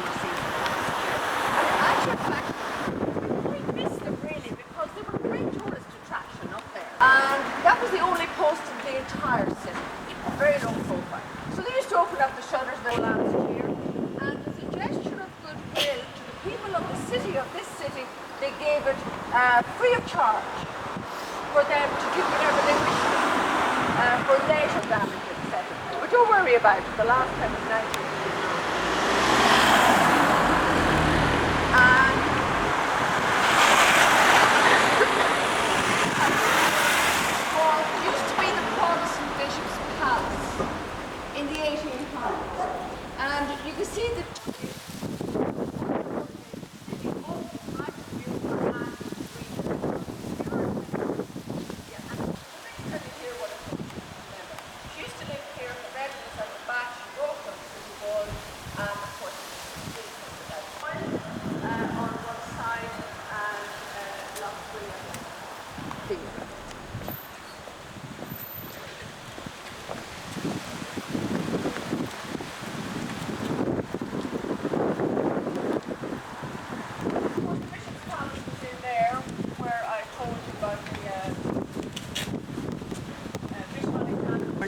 the season last year. And in actual fact, we missed them really because they were a great tourist attraction up there. And that was the only post in the entire city. Very low profile. So they used to open up the shutters there last year. And as a gesture of goodwill to the people of the city, of this city, they gave it free of charge for them to do whatever they wished for later damage, etc. But don't worry about it. The last time was 1959. And it used to be the Protestant Bishop's Palace in the 1800s. And you can see the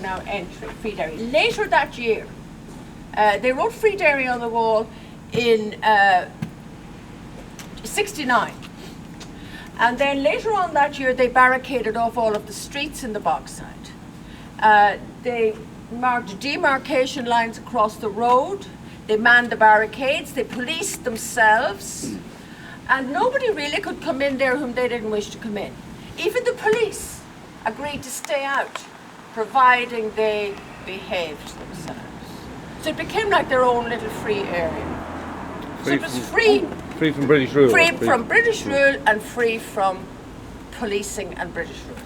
now entry, Free Dairy. Later that year, they wrote Free Dairy on the wall in 69. And then later on that year, they barricaded off all of the streets in the Bogside. They marked demarcation lines across the road. They manned the barricades. They policed themselves. And nobody really could come in there whom they didn't wish to come in. Even the police agreed to stay out, providing they behaved themselves. So it became like their own little free area. So it was free from British rule. Free from British rule and free from policing and British rule.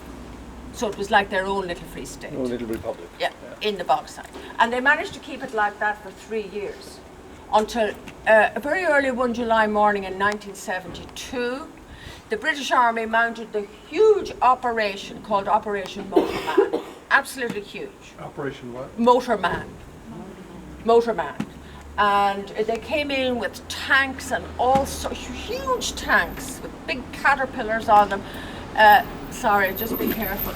So it was like their own little free state. Own little republic. Yeah, in the Bogside. And they managed to keep it like that for 3 years. Until a very early one July morning in 1972, the British Army mounted the huge operation called Operation Motorman. Absolutely huge. Operation what? Motorman. Motorman. And they came in with tanks and all sorts, huge tanks with big caterpillars on them. Sorry, just be careful.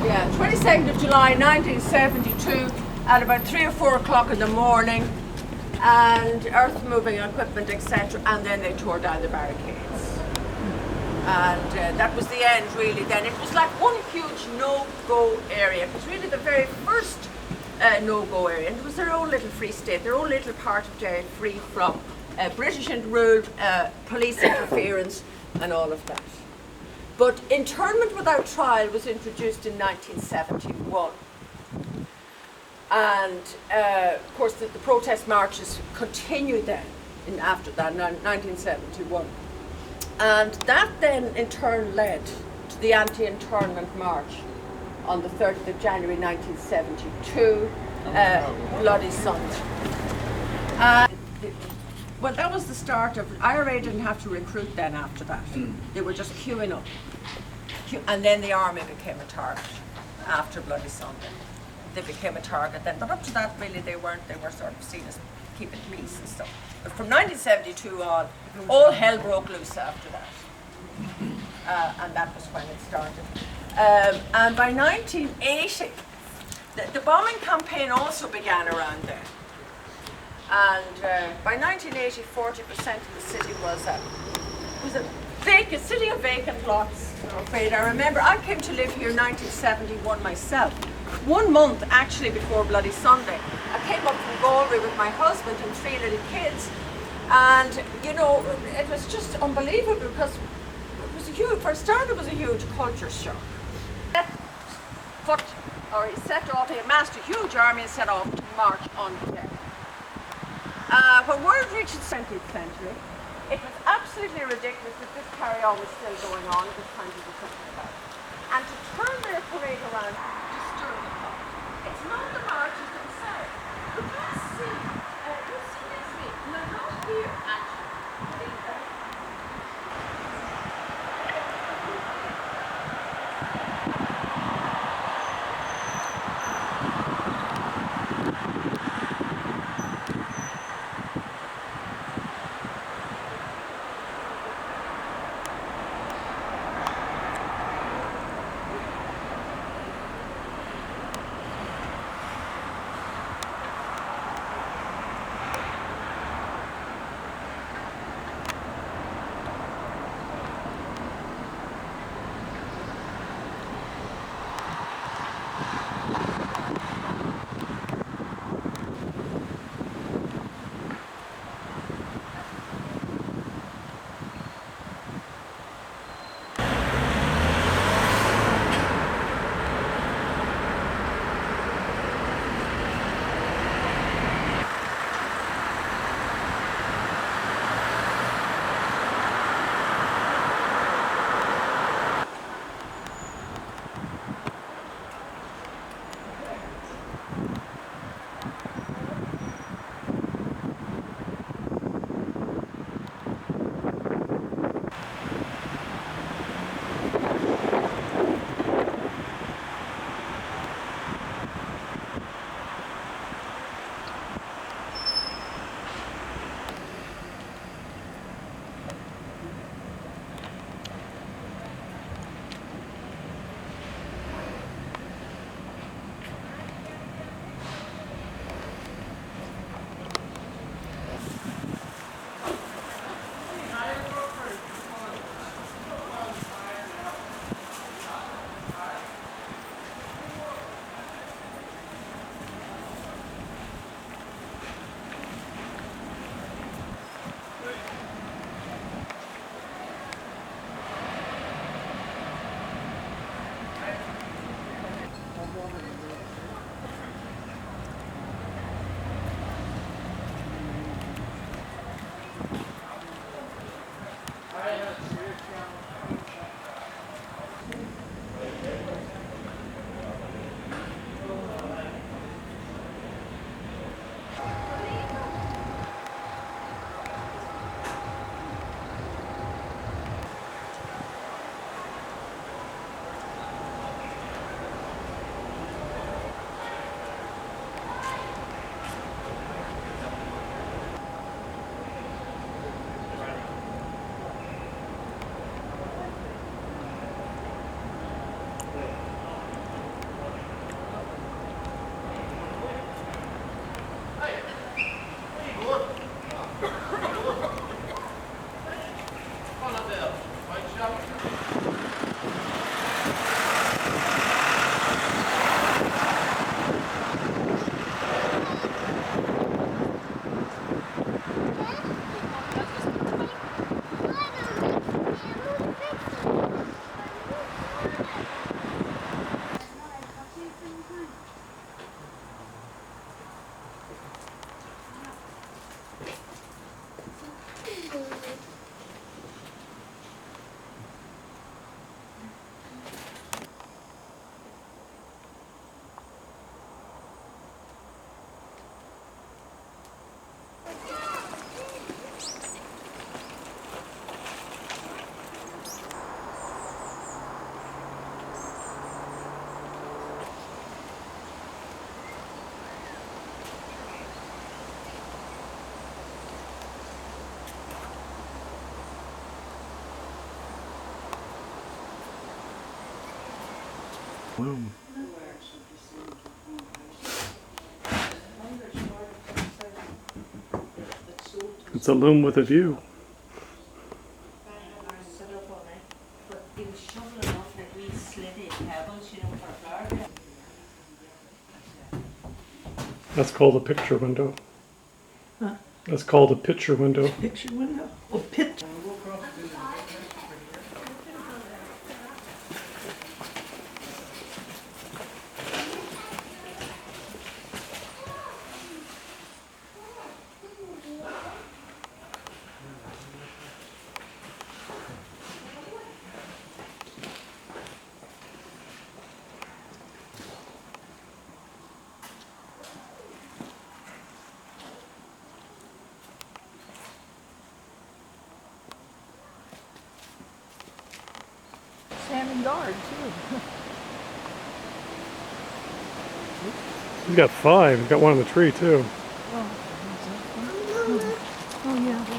Yeah, 22nd of July 1972 at about 3 or 4 o'clock in the morning, and earth moving equipment, etc., and then they tore down the barricades. And that was the end, really. Then it was like one huge no-go area. It was really the very first no-go area, and it was their own little free state, their own little part of Derry, free from British ruled police interference and all of that. But internment without trial was introduced in 1971. And of course the protest marches continued then after that, in 1971. And that then in turn led to the anti-internment march on the 30th of January 1972, Bloody Sunday. Well, that was the start of, IRA didn't have to recruit then after that. They were just queuing up. And then the army became a target after Bloody Sunday. They became a target then, but up to that really they weren't. They were sort of seen as keeping peace and stuff. But from 1972 on, all hell broke loose after that. And that was when it started. And by 1980, the bombing campaign also began around there. And by 1980, 40% of the city was a vacant, city of vacant lots, I'm afraid. I remember I came to live here in 1971 myself. 1 month actually before Bloody Sunday. I came up from Galway with my husband and 3 little kids. And, you know, it was just unbelievable because it was a huge, for a start it was a huge culture shock. He amassed a huge army and set off to march on Derry. When word reached the 20th century, it was absolutely ridiculous that this carry-on was still going on. It was time to do something about it. And to turn their parade around to stir the pot. It's not the marches themselves. But let's see, you'll see next week. No, not here, actually. loom. It's a loom with a view. That's called a picture window. Huh? That's called a picture window. Picture window? Oh, picture. Salmon guard, too. He's got 5. He's got one in the tree too. Oh, yeah.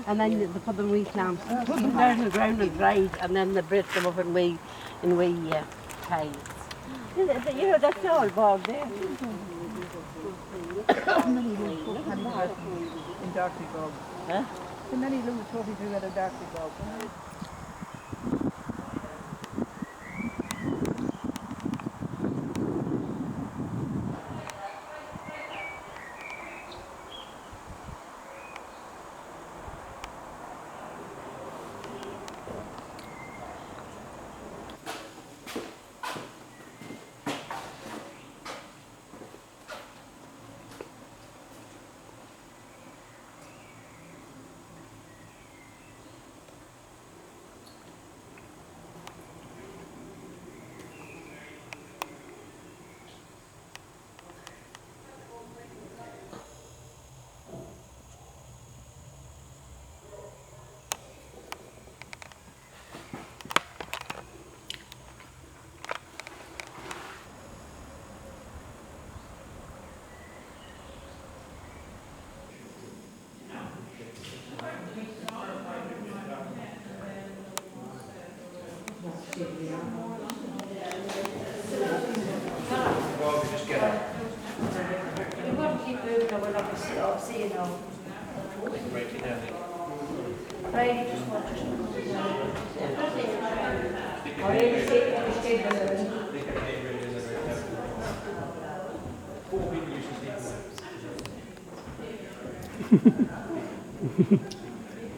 And then they put them in wee clamps. Put them down on the ground and dried, and then they break them up in wee piles. You know, that's all bog there. How many looms in Darcy Bog? Huh? How many looms talking to at a Darcy Bog?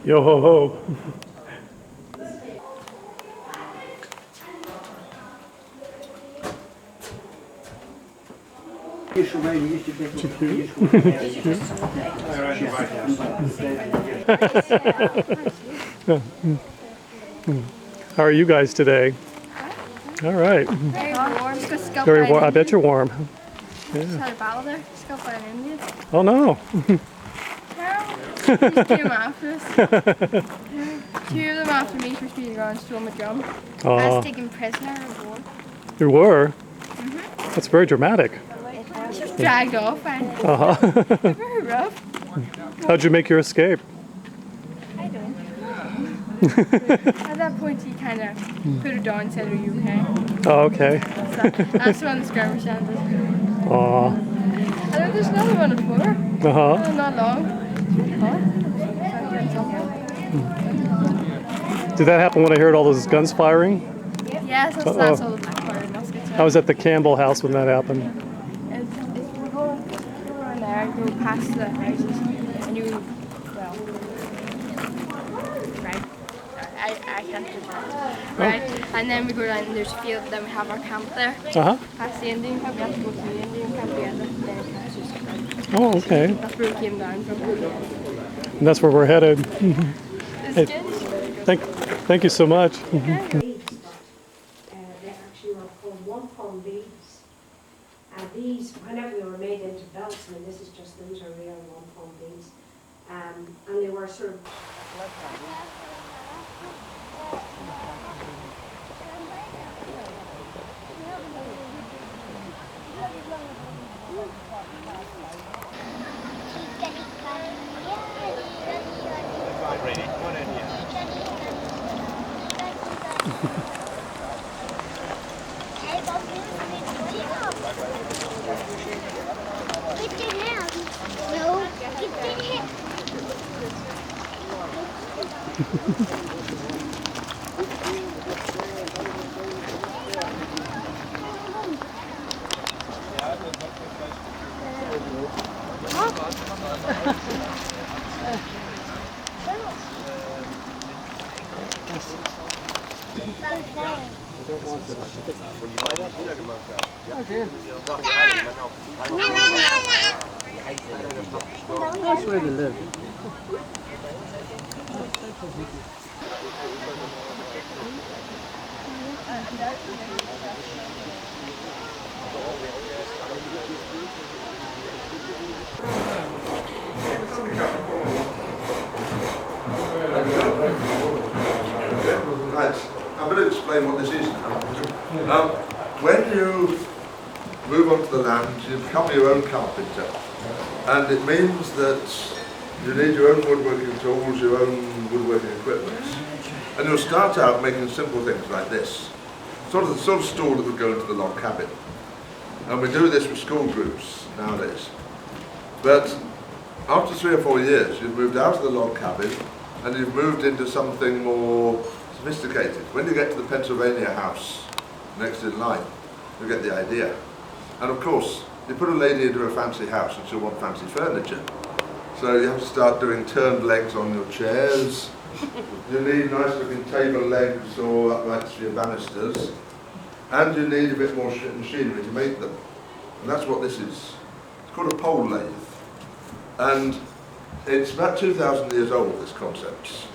Yo ho ho. How are you guys today? All right. Very warm. Just got scalped Very by warm. an I bet you're warm. Indian. Just had a battle there. Scalped by an Indian. Oh no. These came after us. Two of them after me for speeding around and stole my drum. I Oh, was taken prisoner of war. you were? That's very dramatic. I was just dragged off and Uh-huh. very rough. How'd you make your escape? I don't know. At that point he kind of put her down and said, "Are you okay?" Oh, okay. That's when the skirmish ended. Aw. And then there's another one at four. Uh-huh. Not long. Did that happen when I heard all those guns firing? Yes, that's all the black muskets. I was at the Campbell house when that happened. If we go around there, go past the houses, and you, well, right, I can't do that. Right, and then we go down, and there's a field, then we have our camp there. Uh-huh. Past the Indian camp, we have to go to the Indian camp together, then it passes. Oh, okay. That's where we came down from. And that's where we're headed. It's Hey. good. Thank you so much. Beads, but they actually were called one-pound beads. And these, whenever they were made into belts, and this is just, these are real one-pound beads, and they were sort of That's where they live. Right, I'm going to explain what this is now. When you move onto the land, you become your own carpenter. And it means that you need your own woodworking tools, your own woodworking equipment. And you'll start out making simple things like this. Sort of the sort of stool that would go into the log cabin. And we do this with school groups nowadays. But after 3 or 4 years, you've moved out of the log cabin and you've moved into something more sophisticated. When you get to the Pennsylvania house next in line, you get the idea. And of course, you put a lady into a fancy house and she'll want fancy furniture. So you have to start doing turned legs on your chairs. You need nice looking table legs or uprights for your banisters. And you need a bit more machinery to make them. And that's what this is. It's called a pole lathe. And it's about 2,000 years old, this concept.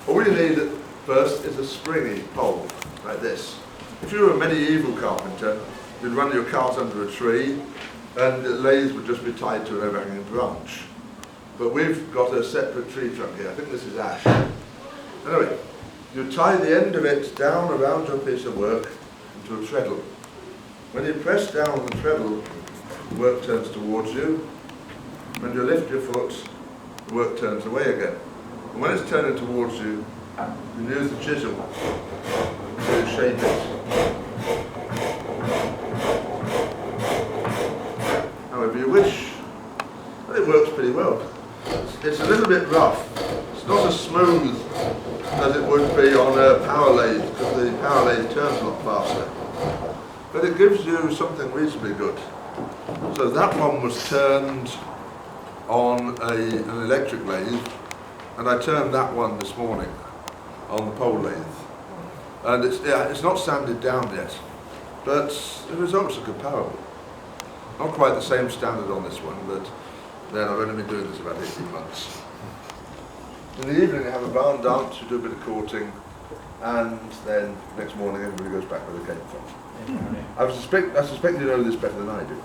All you need at first is a springy pole, like this. If you were a medieval carpenter, you'd run your cart under a tree, and the lathe would just be tied to an overhanging branch. But we've got a separate tree trunk here. I think this is ash. Anyway, you tie the end of it down around your piece of work into a treadle. When you press down on the treadle, the work turns towards you. When you lift your foot, the work turns away again. And when it's turning towards you, you use the chisel to shape it. However you wish. And it works pretty well. It's a little bit rough. It's not as smooth as it would be on a power lathe, because the power lathe turns a lot faster. But it gives you something reasonably good. So that one was turned on an electric lathe, and I turned that one this morning on the pole lathe. And it's not sanded down yet, but the results are comparable. not quite the same standard on this one, but then I've only been doing this about 18 months. In the evening I have a barn dance, we do a bit of courting, and then next morning everybody goes back where they came from. I suspect you know this better than I do.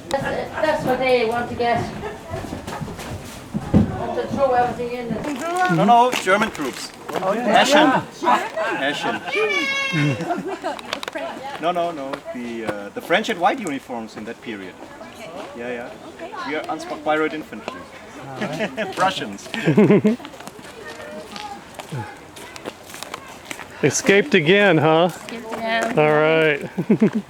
That's what they want to get. To throw everything in it. No, German troops. Hessian. Hessian. No. The French had white uniforms in that period. Yeah. We are uninspired infantry. Prussians. Escaped again, huh? Yeah. All right.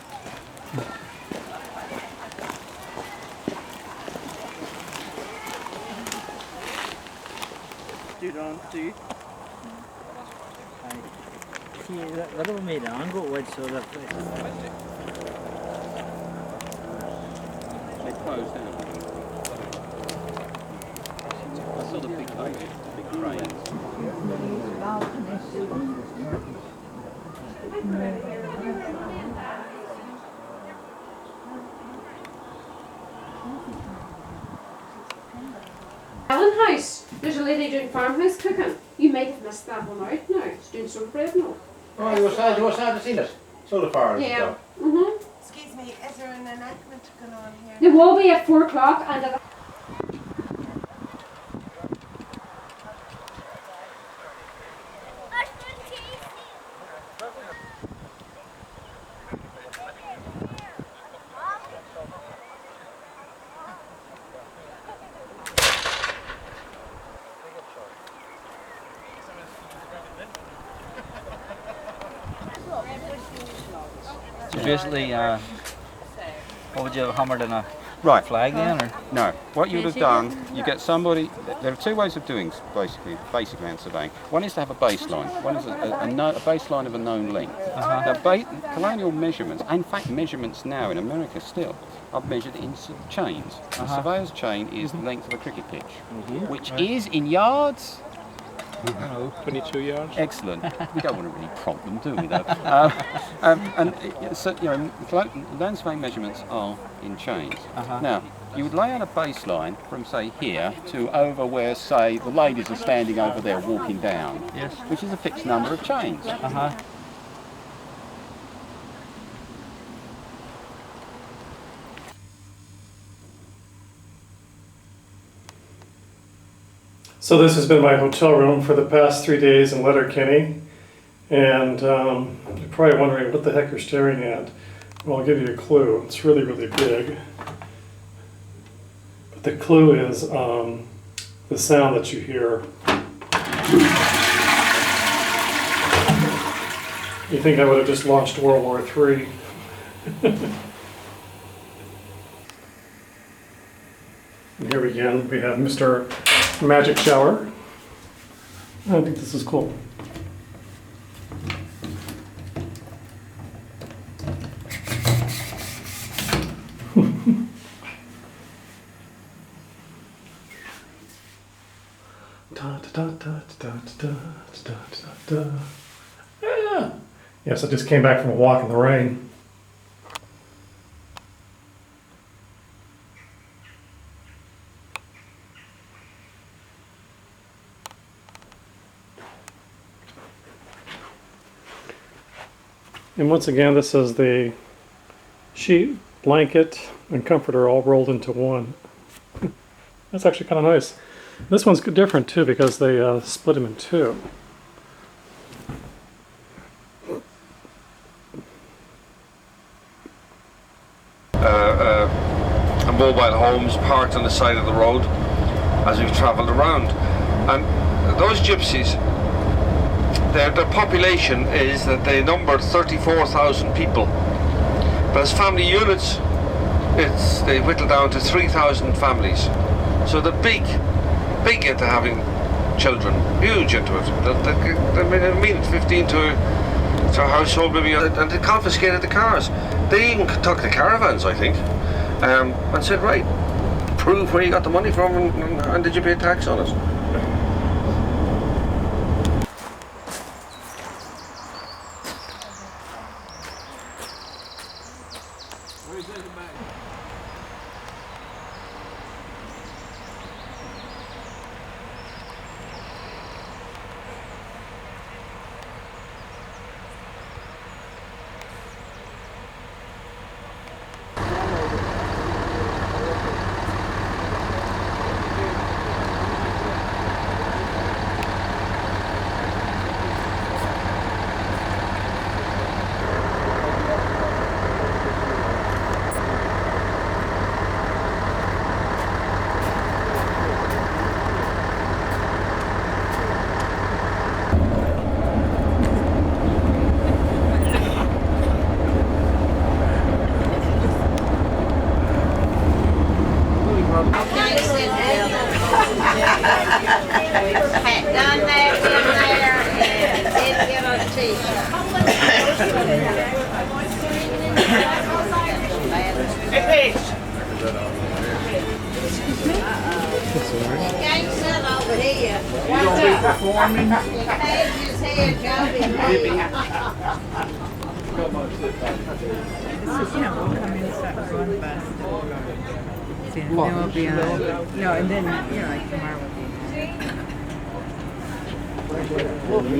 I saw the big cranes. Allen House. There's a lady doing farmhouse cooking. You might have missed that one out now. She's doing soda bread now. Oh, you were sad to see it. So the far. Yeah. Excuse me, is there an enactment going on here? There will be at 4 o'clock and at So basically, what would you have hammered in a Right. flag then, or? No, what you'd have done, you get somebody, there are two ways of doing basically land surveying. One is to have a baseline, one is a baseline of a known length. Now, colonial measurements, in fact measurements now in America still, are measured in chains. A surveyor's chain is the length of a cricket pitch, which is in yards. 22 yards. Excellent. We don't want a really problem, do we? Though. So, land surveying measurements are in chains. Now, you would lay out a baseline from, say, here to over where, say, the ladies are standing over there walking down, Yes. which is a fixed number of chains. So this has been my hotel room for the past 3 days in Letterkenny, and you're probably wondering what the heck you're staring at. Well, I'll give you a clue. It's really, really big. But the clue is the sound that you hear. You think I would have just launched World War III. And here again, we have Mr. Magic Shower. I think this is cool. Yeah. Yes, I just came back from a walk in the rain. And once again, this is the sheet, blanket, and comforter all rolled into one. That's actually kind of nice. This one's different too because they split them in two. Mobile homes parked on the side of the road as we've travelled around, and those gypsies, their population is that they numbered 34,000 people, but as family units they whittle down to 3,000 families. So they're big into having children, huge into it. They mean 15 to a household maybe, and they confiscated the cars. They even took the caravans, I think, and said, right, prove where you got the money from and did you pay tax on it. performing. It's just, you know, we'll come in, start run the bus. See, and then we'll be on. No, and then, you know, like tomorrow will be.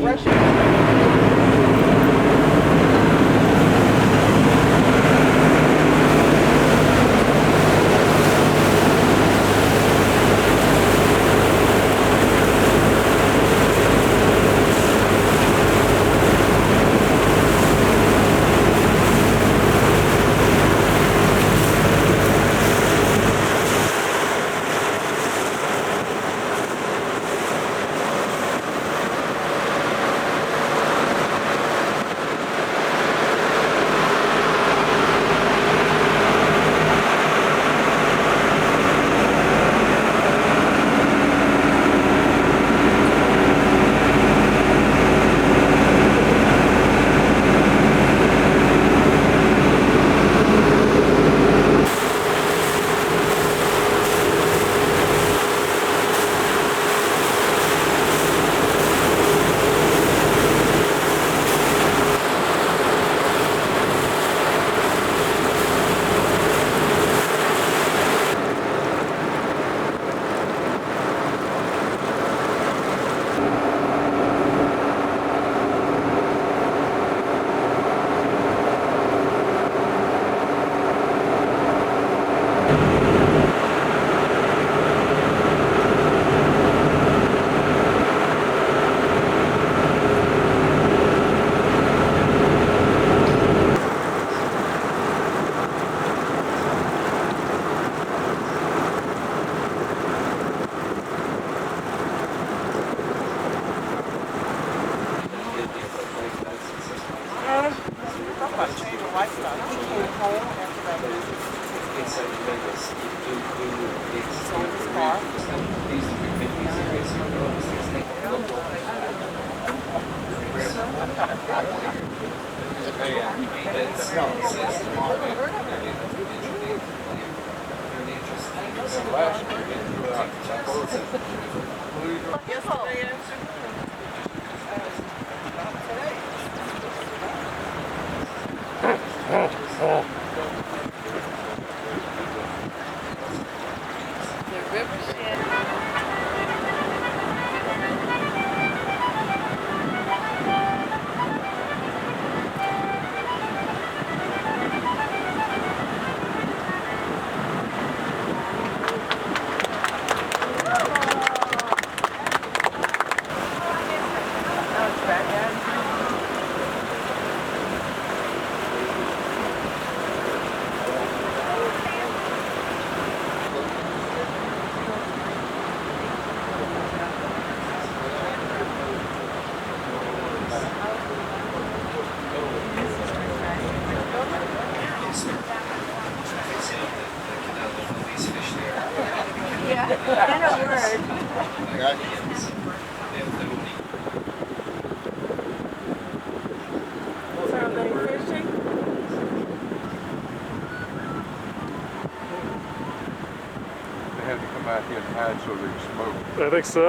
Well, I think so.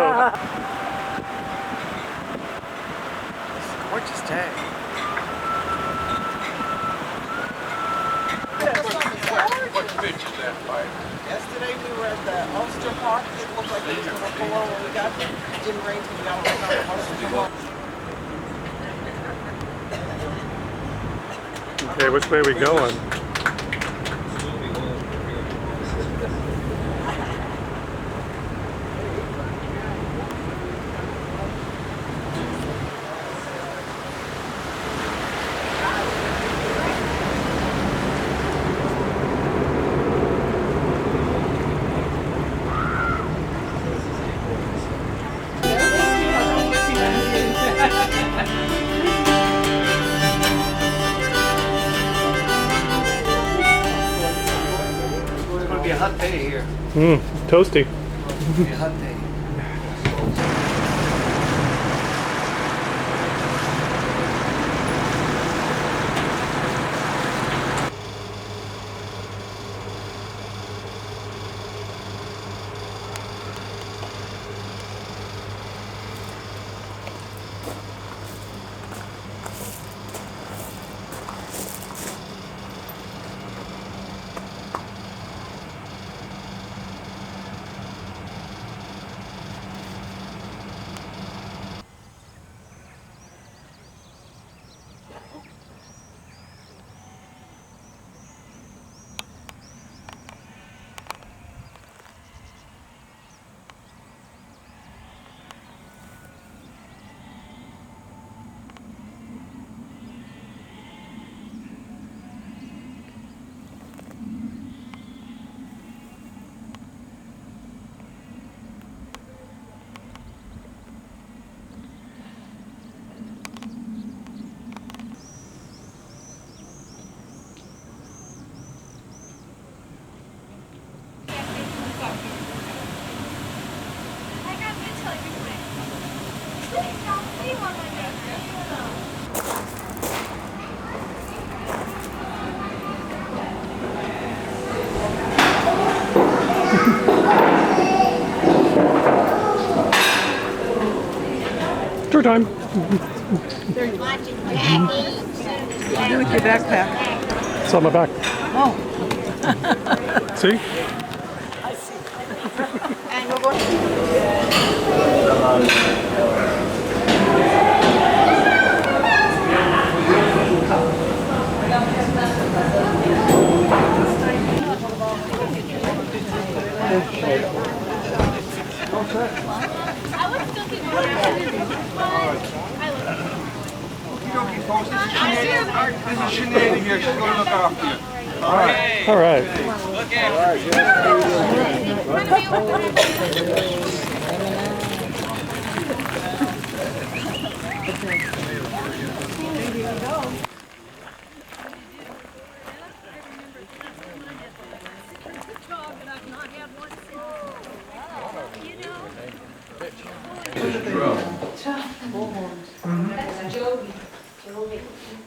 Gorgeous day. Yesterday we were at the Ulster Park. It looked like it was going to below when we got there. It didn't rain till we got away from the Ulster Park. Okay, which way are we going? Toasty. Tour time. Do with your backpack. It's on my back. Oh. See? And we're going This is Sinead here, she's going to look after you. All right.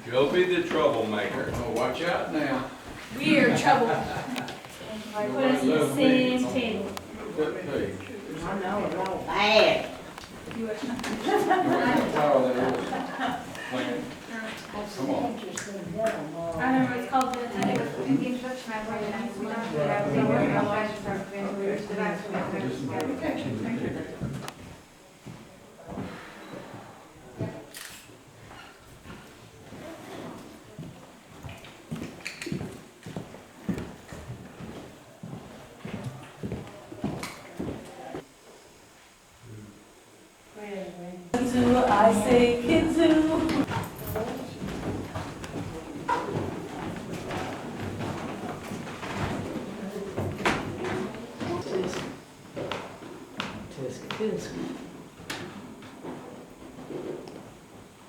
Joby the troublemaker. Oh, watch out now. We're trouble. Put us in the same table. What page? I know, it's all bad. Come on. I remember it's called the introduction. I say kidzu.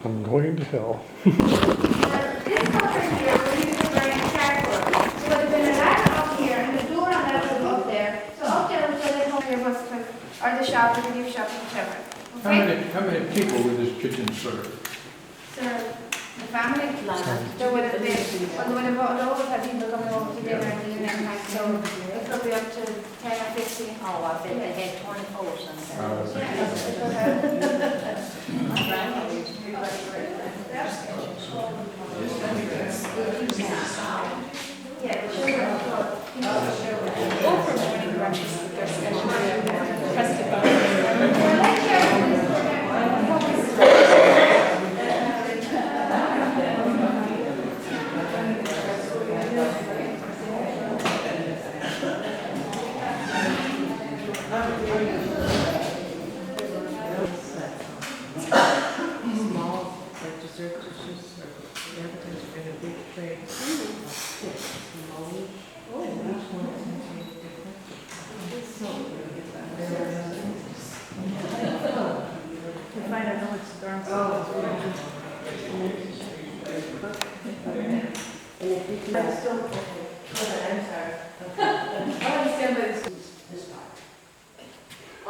I'm going to hell. This culture here, we used to bring a chalkboard. So it would have been a ladder up here and the door on that was up there. So up there was where they come here was or the shop, or the gift shop, whichever. Okay? How many people would this kitchen serve? So the family, there would have been, well, there would have always had people coming over to dinner and eating and like, so it could be up to 10 or 15. Oh, I bet they had 24 sometimes. Yeah, the children go for morning breakfast, their special crusted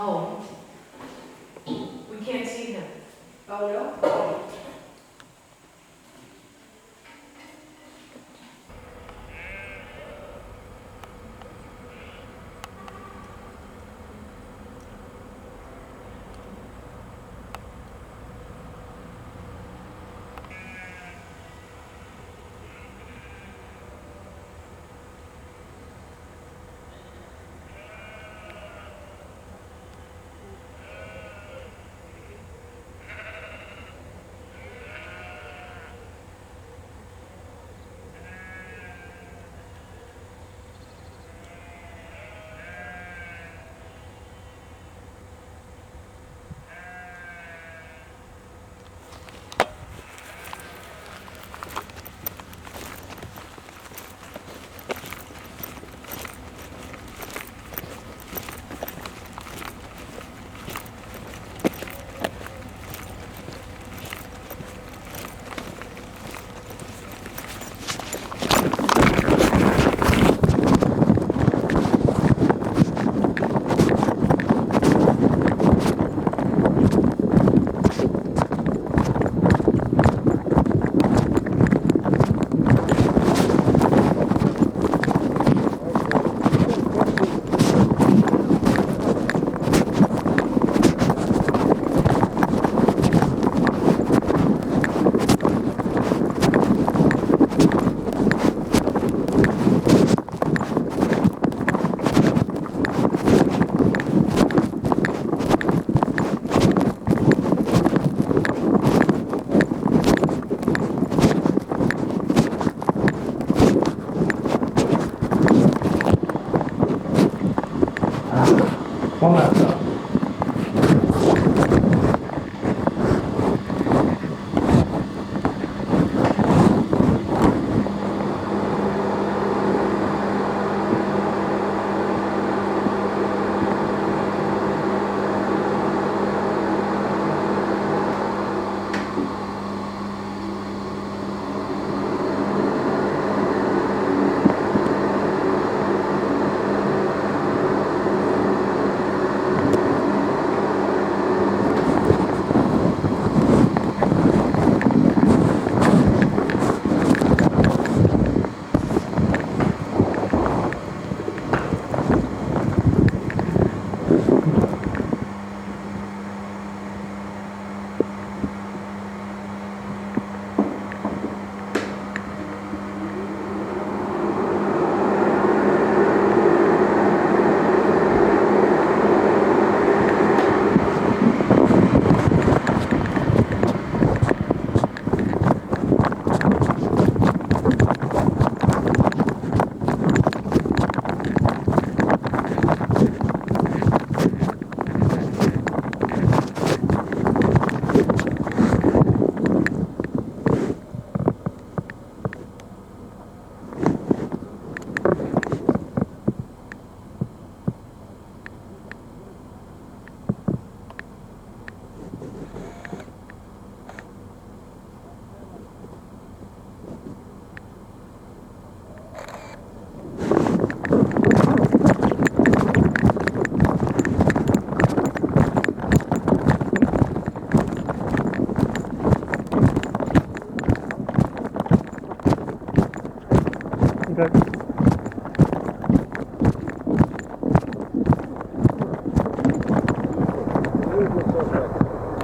Oh. We can't see them. Oh, no?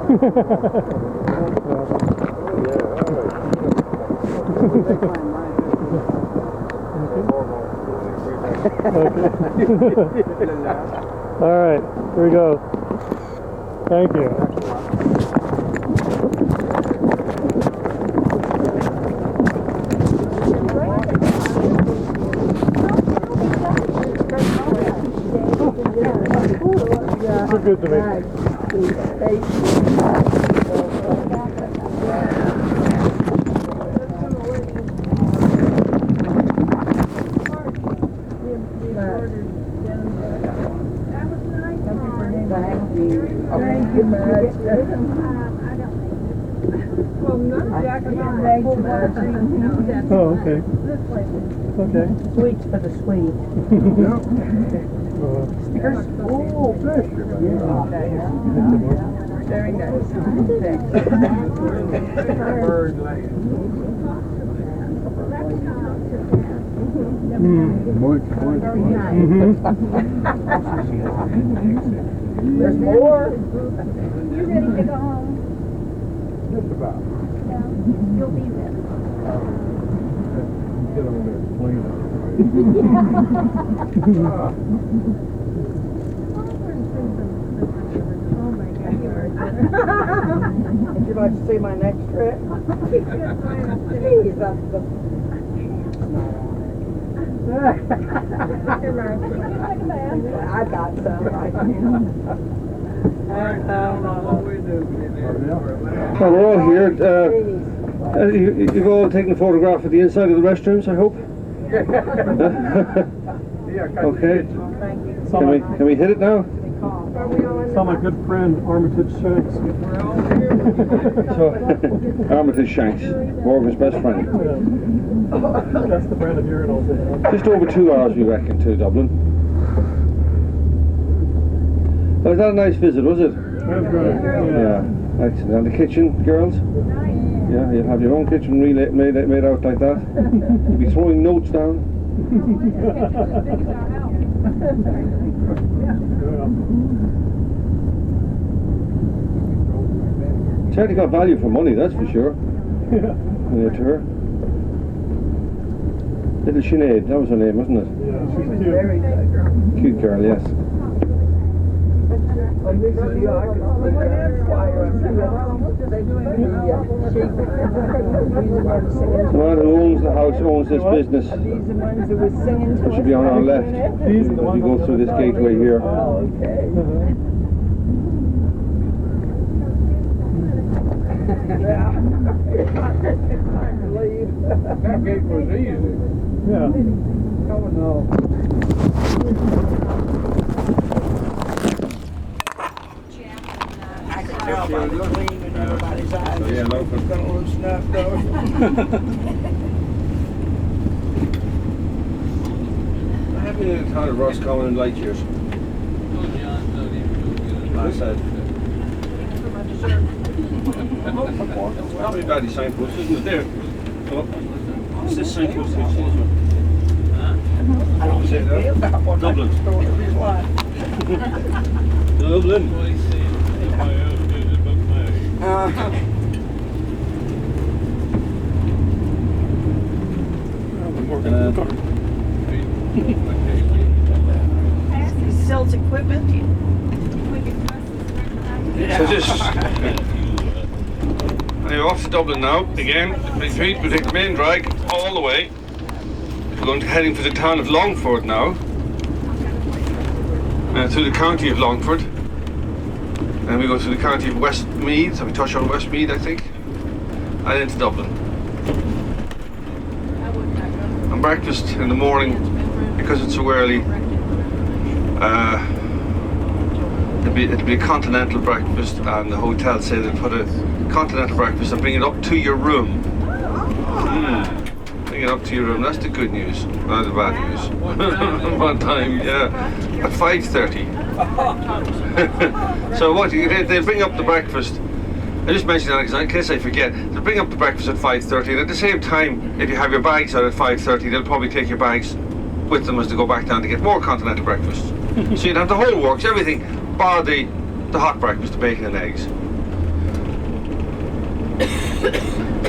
All right, here we go. Thank you. You're good to me. Oh, okay. Okay. Sweets for the sweet. Stickers? Oh, fish. Very nice. There's more. You ready to go home? Just about. Yeah. You'll be there. Get on that plane. Would you like to see my next trip? Please, that's the... I got some right Well, we're all here. You've all taken a photograph of the inside of the restrooms, I hope? Okay. Can we hit it now? Saw my good friend Armitage Shanks. So, Armitage Shanks, Morgan's best friend. That's the brand of urinals. Just over 2 hours, we reckon, to Dublin. Was that a nice visit, was it? That was good. Yeah, excellent. And the kitchen, girls? Yeah, you'll have your own kitchen made out like that. You'll be throwing notes down. Certainly got value for money, that's for sure. On your tour. Little Sinead, that was her name, wasn't it? Yeah, she's cute. Cute girl, yes. The man who owns the house owns this business. It should be on our left as we go through this gateway here. That gate was easy. Yeah. Oh no. I can tell by the gleam in everybody's eyes. Yeah, no. It's gonna loosen up though. I have been in the town of Roscommon in light years. I said. Probably about the signpost, isn't it? There. Oh, what's this signpost here? I don't say that about what Dublin. I story of his life. Dublin. He sells equipment. So just anyway, off to Dublin now. Again, we take the main drag all the way. We're going to heading for the town of Longford now. Through the county of Longford. Then we go through the county of Westmeath, so we touch on Westmeath, I think. And into Dublin. And breakfast in the morning, because it's so early, it'll be a continental breakfast, and the hotel say they'll put a continental breakfast and bring it up to your room. Bring it up to your room. That's the good news, not the bad news. One time, yeah, at 5:30. So what they bring up the breakfast. I just mentioned that in case I forget. They'll bring up the breakfast at 5:30, and at the same time, if you have your bags out at 5:30, they'll probably take your bags with them as they go back down to get more continental breakfast. So you'd have the whole works, everything, bar the hot breakfast, the bacon and eggs.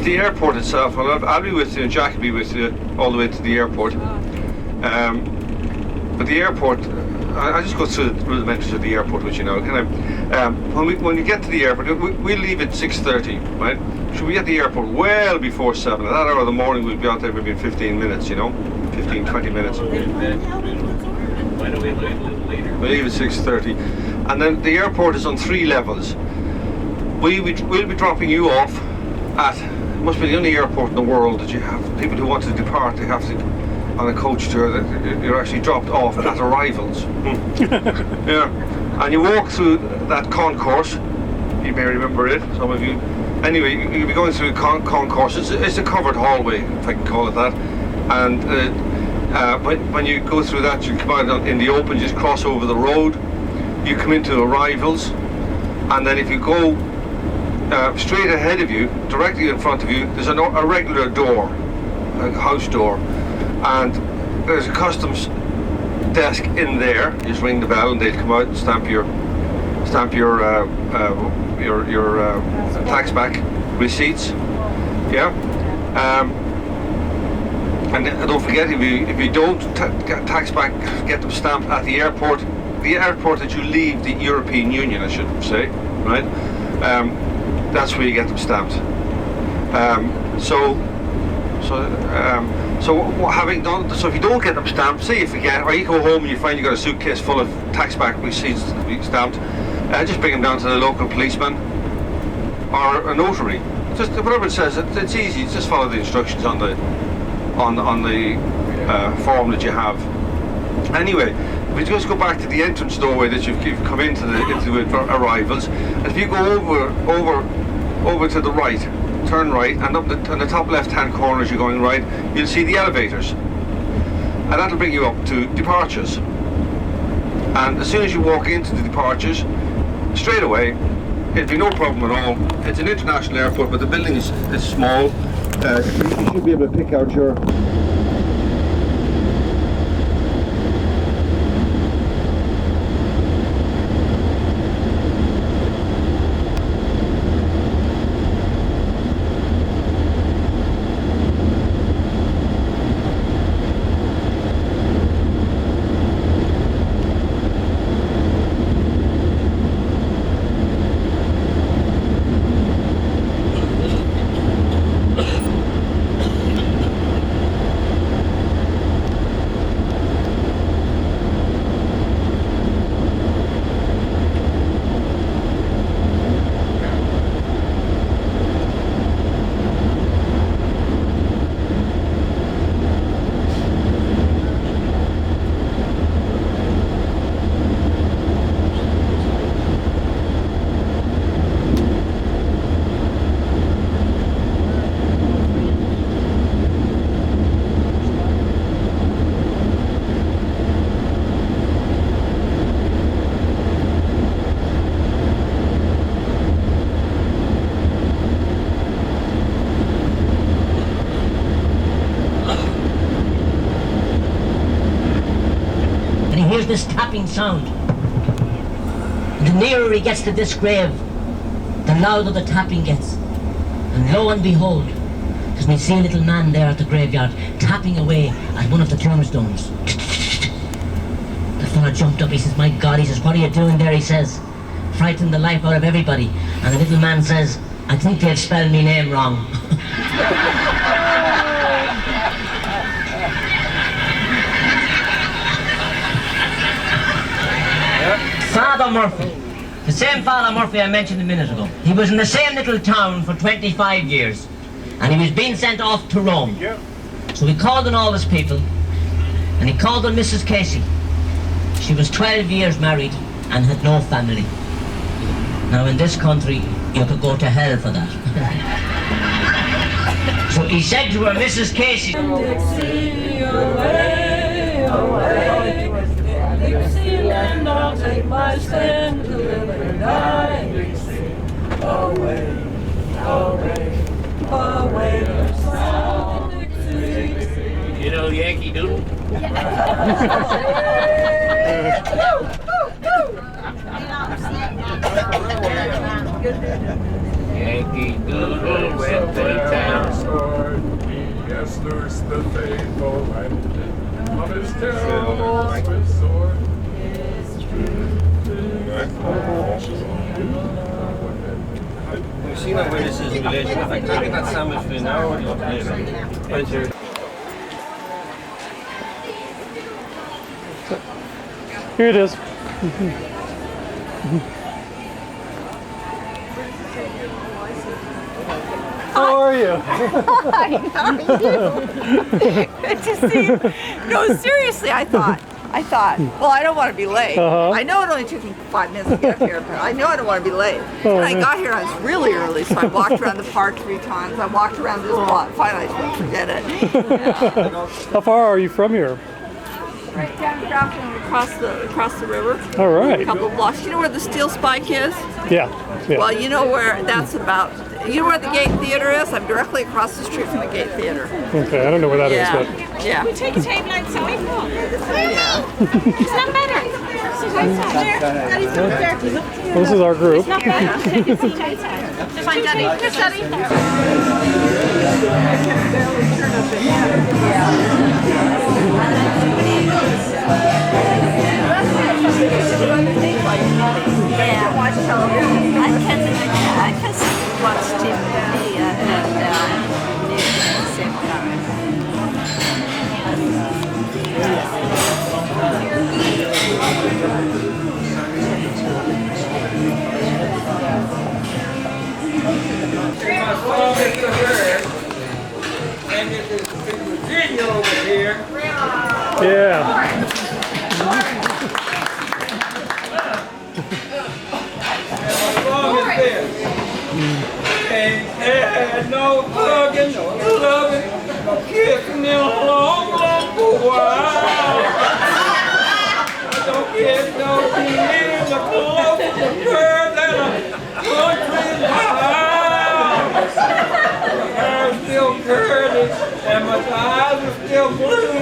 the airport itself, I'll be with you, and Jack will be with you all the way to the airport. But the airport, I'll just go through the rudimentaries of the airport, which you know. When we get to the airport, we leave at 6:30, right? So we get to the airport well before 7. At that hour of the morning, we'll be out there maybe in 15 minutes, you know, 15, 20 minutes. Why don't we leave a little later? We leave at 6:30, and then the airport is on 3 levels. We'll be dropping you off at, it must be the only airport in the world that you have people who want to depart, they have to, on a coach tour, that you're actually dropped off at arrivals. Yeah, and you walk through that concourse, you may remember it, some of you. Anyway, you'll be going through a concourse, it's a covered hallway, if I can call it that, and when you go through that, you come out in the open, just cross over the road, you come into arrivals, and then if you go straight ahead of you, directly in front of you, there's a regular door, a house door, and there's a customs desk in there. You just ring the bell and they'll come out and stamp your tax back receipts. Yeah. And don't forget, if you don't get tax back, get them stamped at the airport that you leave the European Union, I should say, right? That's where you get them stamped. So if you don't get them stamped, say you forget, or you go home and you find you got a suitcase full of tax back receipts to be stamped, just bring them down to the local policeman or a notary. Just whatever it says, it's easy. Just follow the instructions on the form that you have. Anyway, we just go back to the entrance doorway that you've come into arrivals, and if you go over to the right, turn right, and up on the top left-hand corner as you're going right, you'll see the elevators, and that'll bring you up to departures. And as soon as you walk into the departures, straight away, it'll be no problem at all. It's an international airport, but the building is small. You should be able to pick out your this tapping sound. And the nearer he gets to this grave, the louder the tapping gets. And lo and behold, there's me see a little man there at the graveyard tapping away at one of the tombstones. The fella jumped up, he says, "My God," he says, "what are you doing there?" he says, "Frightening the life out of everybody." And the little man says, "I think they've spelled me name wrong." Father Murphy, the same Father Murphy I mentioned a minute ago. He was in the same little town for 25 years, and he was being sent off to Rome. So he called on all his people, and he called on Mrs. Casey. She was 12 years married and had no family. Now in this country, you could go to hell for that. So he said to her, "Mrs. Casey, Dixie, away, away. Dixieland, I'll take my stand to live and die. Dixie, away, away, away to South Dixie." You know Yankee Doodle? Yankee Doodle went to town. Yes, loose the faithful and on his terrible Swiss sword. We've seen our witnesses in relation. I can't get that sandwich for an hour or later. Here it is. How are you? Hi, how are you? Good to see you. No, seriously, I thought, well, I don't want to be late. I know it only took me 5 minutes to get here, but I know I don't want to be late. When I got here, I was really early, so I walked around the park 3 times. I walked around this block. Finally, I said, forget it. How far are you from here? Right down Grafton, across the river. All right. A couple of blocks. You know where the Steel Spike is? Yeah. Well, you know where that's about. You know where the Gate Theater is? I'm directly across the street from the Gate Theater. Okay, I don't know where that is, but. Yeah. We take a table outside. Yeah. It's not better. Sit outside. Daddy's up there. Well, this is our group. It's not better. Take a seat outside. Find Daddy. Here's Daddy. Yeah, watch television. I can watch TV and news at the same time. And get this Virginia over here. Yeah. As long as this. And no hugging, no loving, no kissing in a long, long while. Don't get no tears, no close to the bird than a country house. My hair's still curly and my eyes are still blue.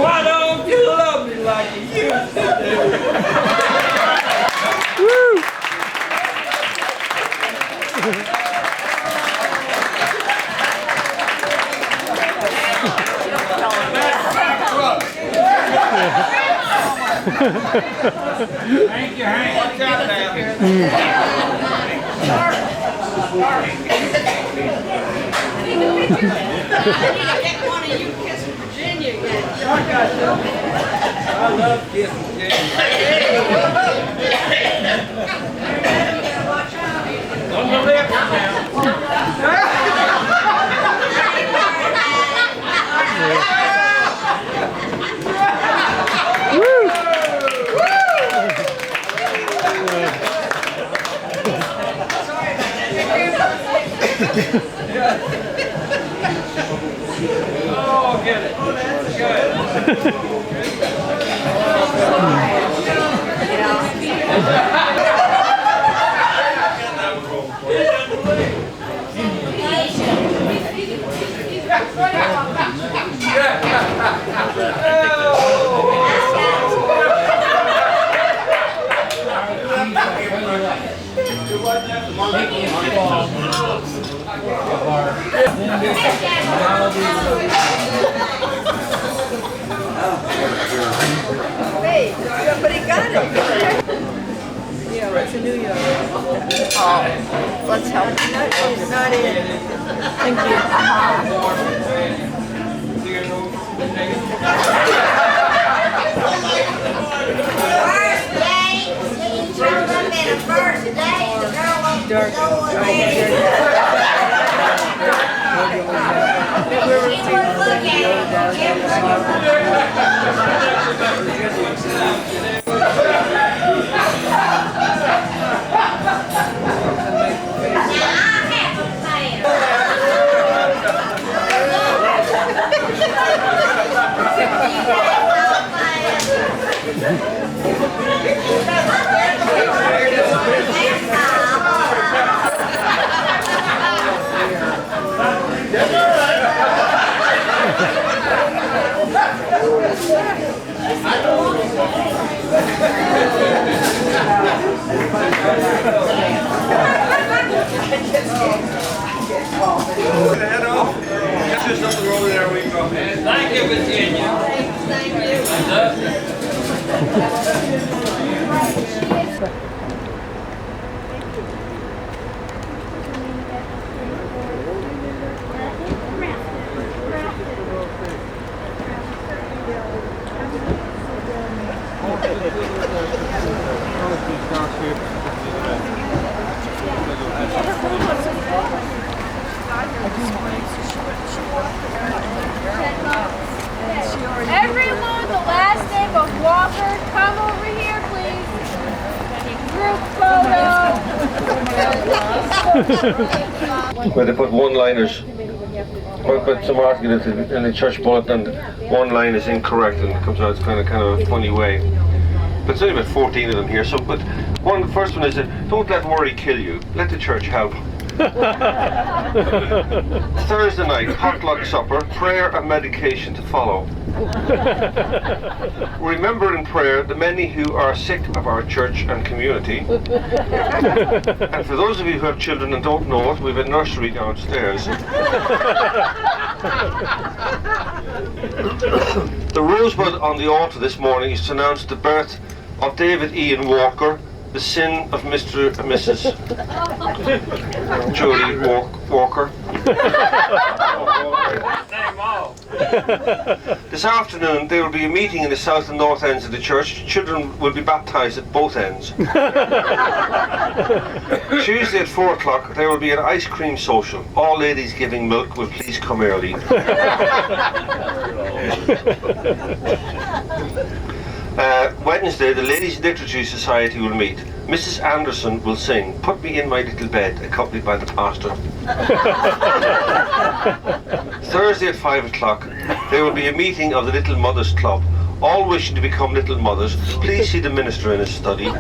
Why don't you love me like you used to do? Woo! Thank you, Hank. Watch out now. Get one of you kissing Virginia again. I love kissing on the lips Oh, get it. Hey, somebody got it. Yeah, what's a New York? Oh, let's help. It's not in. Thank David in you. Thank you. Everyone, the last name of Walker, come over here, please. Group photo. Where they put one-liners. Put some article in the church bulletin and one line is incorrect and it comes out kind of a funny way. But there's only about 14 of them here. So, but the first one is don't let worry kill you. Let the church help. Thursday night, potluck supper, prayer and medication to follow. Remember in prayer the many who are sick of our church and community. And for those of you who have children and don't know it, we have a nursery downstairs. The rosebud on the altar this morning is to announce the birth of David Ian Walker, the sin of Mr. and Mrs. Jodie Walker. This afternoon there will be a meeting in the south and north ends of the church. Children will be baptised at both ends. Tuesday at 4 o'clock there will be an ice cream social. All ladies giving milk will please come early. Wednesday, the Ladies Liturgy Society will meet. Mrs. Anderson will sing "Put Me in My Little Bed," accompanied by the pastor. Thursday at 5 o'clock, there will be a meeting of the Little Mothers Club. All wishing to become little mothers, please see the minister in his study.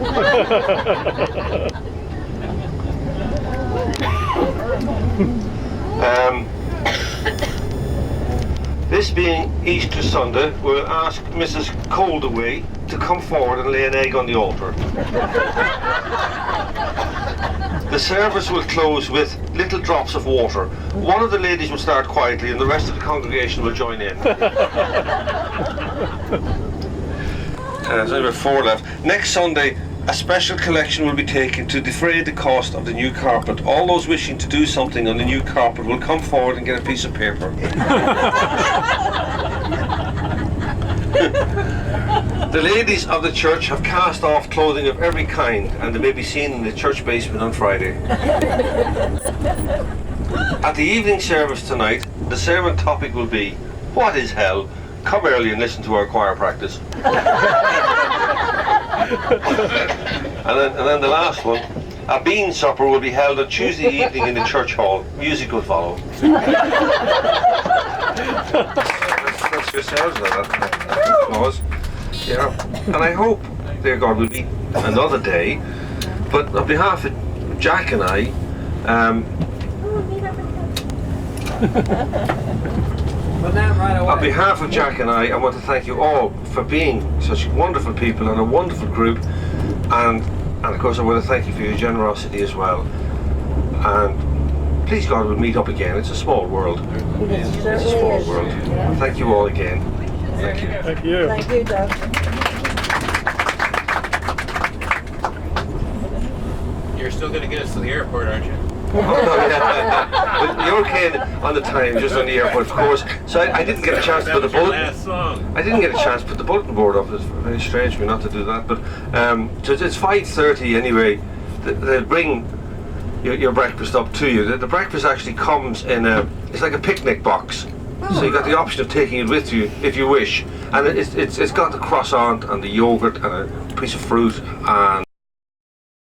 This being Easter Sunday, we'll ask Mrs. Coldaway to come forward and lay an egg on the altar. The service will close with little drops of water. One of the ladies will start quietly and the rest of the congregation will join in. There's only about 4 left. Next Sunday, a special collection will be taken to defray the cost of the new carpet. All those wishing to do something on the new carpet will come forward and get a piece of paper. The ladies of the church have cast off clothing of every kind and they may be seen in the church basement on Friday. At the evening service tonight, the sermon topic will be, "What is hell? Come early and listen to our choir practice." And then the last one, a bean supper will be held on Tuesday evening in the church hall. Music will follow. That's yourselves, that applause. Yeah. And I hope, dear God, will be another day. But on behalf of Jack and I, on behalf of Jack and I want to thank you all for being such wonderful people and a wonderful group, and of course I want to thank you for your generosity as well. And please God, we'll meet up again. It's a small world. It's a small world. Thank you all again. Thank you. Thank you. Thank you, Doug. You're still going to get us to the airport, aren't you? Oh, yeah. But you're okay on the time, just on the airport, of course. So I didn't get a chance to put the bulletin. I didn't get a chance to put the bulletin board up. It's very strange of me not to do that. But so it's 5:30 anyway. They'll bring your breakfast up to you. The breakfast actually comes in it's like a picnic box. So you got the option of taking it with you if you wish. And it's got the croissant and the yogurt and a piece of fruit and